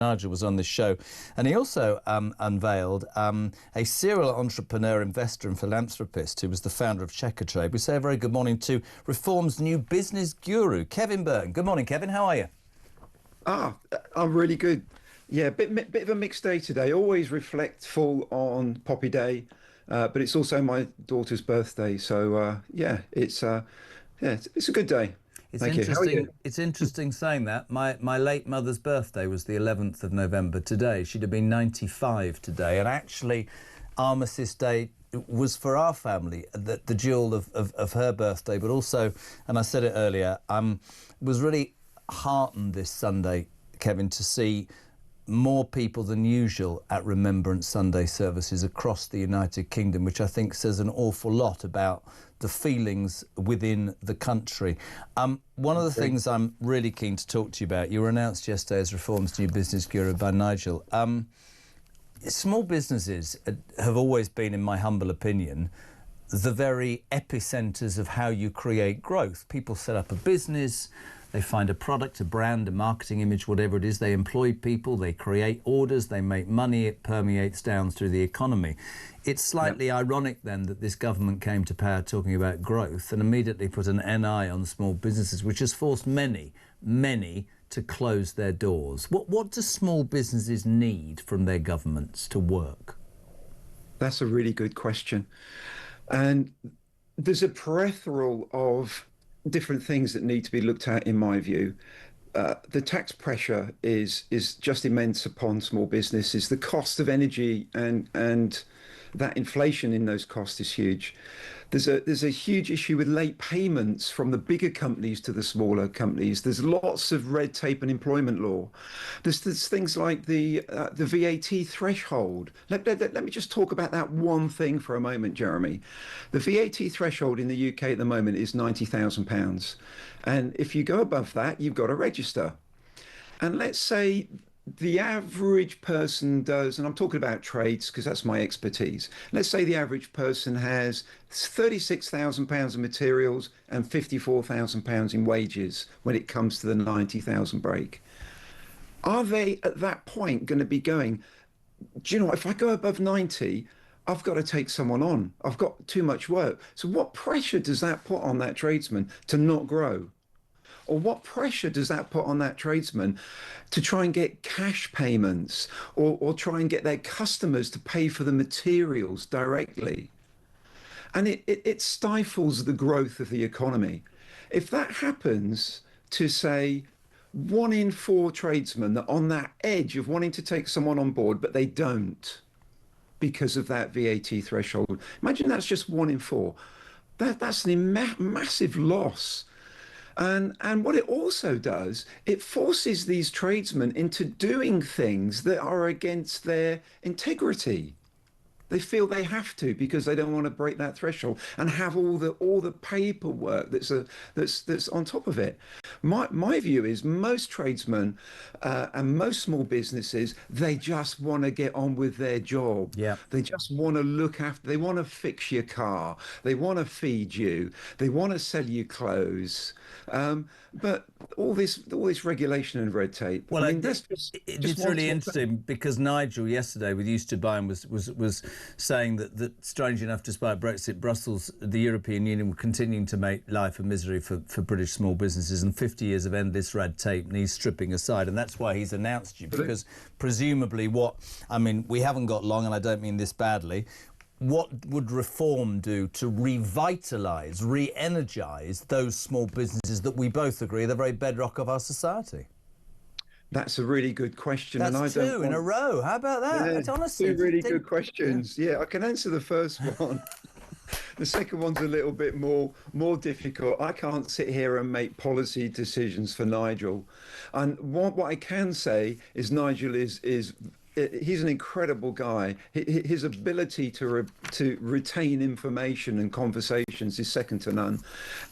Nigel was on this show, and he also unveiled a serial entrepreneur, investor and philanthropist who was the founder of Checkatrade. We say a very good morning to Reform's new business guru, Kevin Bryne. Good morning, Kevin. How are you? I'm really good. Yeah, bit of a mixed day today. Always reflectful on Poppy Day, but it's also my daughter's birthday. So it's a good day. It's Thank you. How are you? It's interesting saying that. My late mother's birthday was the 11th of November today. She'd have been 95 today. And actually, Armistice Day was for our family the jewel of her birthday. But also, and I said it earlier, was really heartened this Sunday, Kevin, to see more people than usual at Remembrance Sunday services across the United Kingdom, which I think says an awful lot about the feelings within the country. One of the things I'm really keen to talk to you about, you were announced yesterday as Reform's new business guru by Nigel. Small businesses have always been, in my humble opinion, the very epicentres of how you create growth. People set up a business, they find a product, a brand, a marketing image, whatever it is. They employ people, they create orders, they make money, it permeates down through the economy. It's slightly ironic then that this government came to power talking about growth and immediately put an NI on small businesses, which has forced many to close their doors. What do small businesses need from their governments to work? That's a really good question. And there's a plethora of different things that need to be looked at, in my view. The tax pressure is just immense upon small businesses. The cost of energy and that inflation in those costs is huge. There's a huge issue with late payments from the bigger companies to the smaller companies. There's lots of red tape and employment law. There's things like the VAT threshold. Let me just talk about that one thing for a moment, Jeremy. The VAT threshold in the UK at the moment is £90,000. And if you go above that, you've got to register. And let's say the average person does, and I'm talking about trades because that's my expertise. Let's say the average person has £36,000 of materials and £54,000 in wages when it comes to the 90,000 break. Are they at that point going to be going, do you know what, if I go above 90, I've got to take someone on. I've got too much work. So what pressure does that put on that tradesman to not grow? Or what pressure does that put on that tradesman to try and get cash payments or try and get their customers to pay for the materials directly? And it stifles the growth of the economy. If that happens to, say, 1 in 4 tradesmen that are on that edge of wanting to take someone on board, but they don't because of that VAT threshold, imagine that's just 1 in 4. That's a massive loss. And what it also does, it forces these tradesmen into doing things that are against their integrity. They feel they have to because they don't want to break that threshold and have all the paperwork that's on top of it. My view is most tradesmen and most small businesses, they just want to get on with their job. Yeah. They just want to look after. They want to fix your car. They want to feed you. They want to sell you clothes. But all this regulation and red tape. Well, I mean, it's really interesting because Nigel yesterday with Used to Buying was saying that strange enough, despite Brexit, Brussels, the European Union, were continuing to make life a misery for British small businesses, and 50 years of endless red tape needs stripping aside, and that's why he's announced you, because presumably we haven't got long, and I don't mean this badly. What would reform do to revitalise, re-energise those small businesses that we both agree are the very bedrock of our society? That's a really good question. That's and I two don't in a row. How about that? Yeah, That's honestly 2 really good questions. Yeah, I can answer the first one. The second one's a little bit more difficult. I can't sit here and make policy decisions for Nigel. And what I can say is Nigel he's an incredible guy. His ability to retain information and conversations is second to none,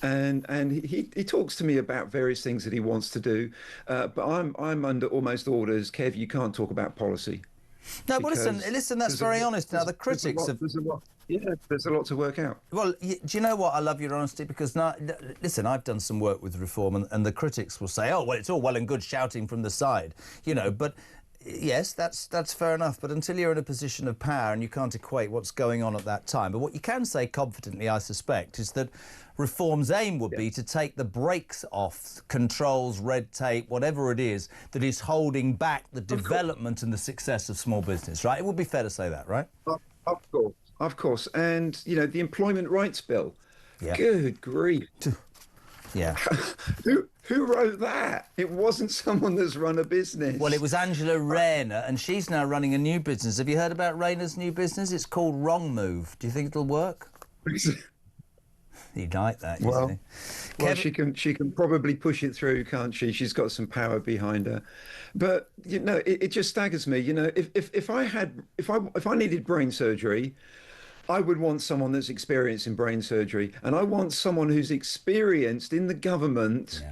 and he talks to me about various things that he wants to do. But I'm under almost orders. Kev, you can't talk about policy. No, but listen. That's very honest. Now the critics there's a lot to work out. Well, do you know what? I love your honesty because listen, I've done some work with reform, and the critics will say, "Oh, well, it's all well and good shouting from the side," but Yes, that's fair enough. But until you're in a position of power and you can't equate what's going on at that time. But what you can say confidently, I suspect, is that reform's aim would be to take the brakes off controls, red tape, whatever it is that is holding back the development and the success of small business, right? It would be fair to say that, right? Of course, of course. And, you know, the Employment Rights Bill. Yeah. Good grief. Yeah. Who wrote that? It wasn't someone that's run a business. Well, it was Angela Rayner, and she's now running a new business. Have you heard about Rayner's new business? It's called Wrong Move. Do you think it'll work? You'd like that, you see. Well, she can probably push it through, can't she? She's got some power behind her. But you know, it just staggers me. You know, if I needed brain surgery, I would want someone that's experienced in brain surgery, and I want someone who's experienced in the government,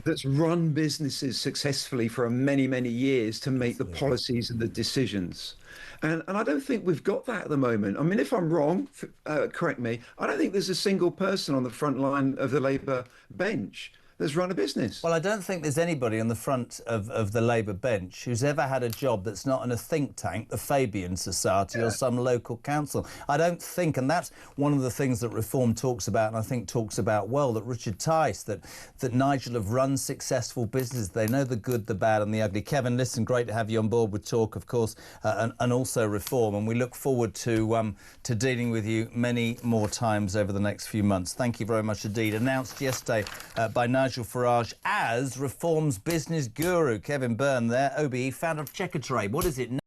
that's run businesses successfully for many, many years to make the policies and the decisions. And I don't think we've got that at the moment. I mean, if I'm wrong, correct me. I don't think there's a single person on the front line of the Labour bench that's run a business. Well, I don't think there's anybody on the front of the Labour bench who's ever had a job that's not in a think tank, the Fabian Society or some local council. I don't think, and that's one of the things that Reform talks about, and I think talks about well, that Richard Tice, that Nigel have run successful businesses. They know the good, the bad and the ugly. Kevin, listen, great to have you on board with Talk, of course, and also Reform, and we look forward to dealing with you many more times over the next few months. Thank you very much indeed. Announced yesterday by Nigel Farage as Reform's business guru. Kevin Bryne there, OBE, founder of Checkatrade. What is it now?